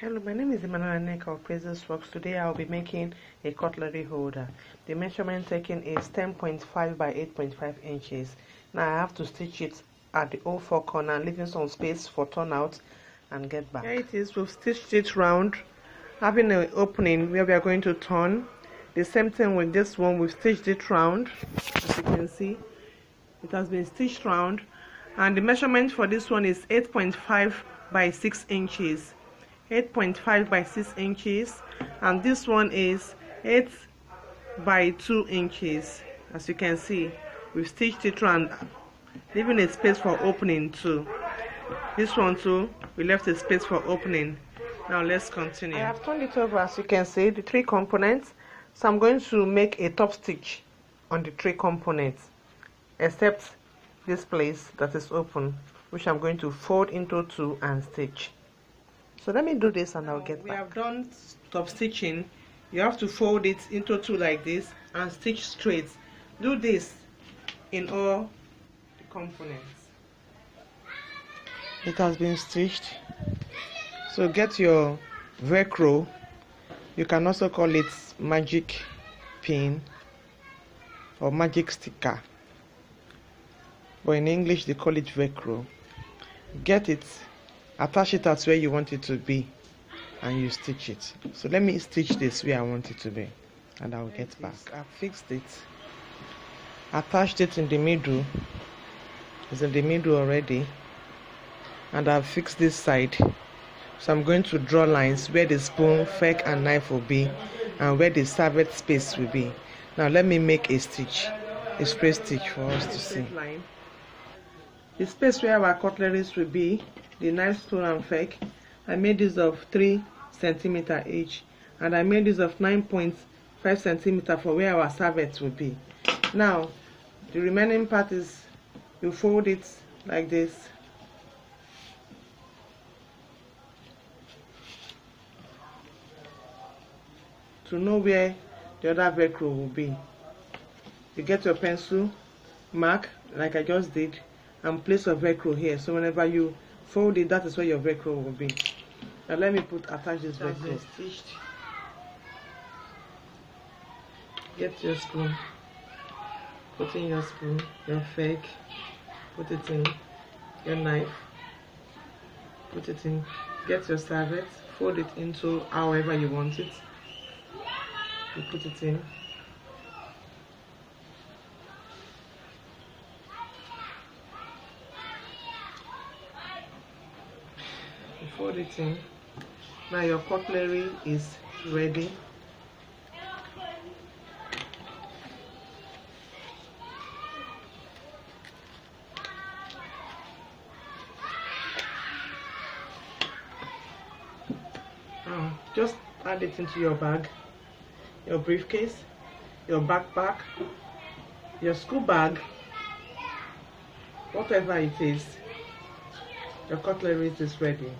Hello, my name is Ankara of Praises Works. Today I'll be making a cutlery holder. The measurement taken is 10.5 by 8.5 inches. Now I have to stitch it at the O4 corner, leaving some space for turnout and get back. Here it is. We've stitched it round, having an opening where we are going to turn. The same thing with this one. We've stitched it round. As you can see, it has been stitched round, and the measurement for this one is 8.5 by 6 inches. 8.5 by 6 inches, and this one is 8 by 2 inches. As you can see, we've stitched it round, leaving a space for opening too. This one too, we left a space for opening. Now let's continue. I have turned it over, as you can see, the 3 components. So I'm going to make a top stitch on the 3 components, except this place that is open, which I'm going to fold into 2 and stitch. So let me do this and I'll get back. We have done top stitching. You have to fold it into 2 like this and stitch straight. Do this in all the components. It has been stitched. So get your Velcro. You can also call it magic pin or magic sticker, but in English they call it Velcro. Get it, attach it at where you want it to be, and you stitch it. So let me stitch this where I want it to be, and I'll get back. I've fixed it, attached it in the middle. It's in the middle already, and I've fixed this side. So I'm going to draw lines where the spoon, fork and knife will be, and where the serviette space will be. Now let me make a stitch, a straight stitch for us to see. The space where our cutleries will be, the knife, spoon and fork, I made this of 3 cm each, and I made this of 9.5 cm for where our serviette will be. Now the remaining part is, you fold it like this, to know where the other Velcro will be. You get your pencil, mark like I just did, and place your Velcro here. So whenever you fold it, that is where your Velcro will be. Now let me attach this Velcro. Stitched. Get your spoon, put in your spoon, your fork, put it in, your knife, put it in, get your serviette, fold it into however you want it. You put it in. You fold it in. Now your cutlery is ready. Just add it into your bag, your briefcase, your backpack, your school bag, whatever it is, your cutlery is ready.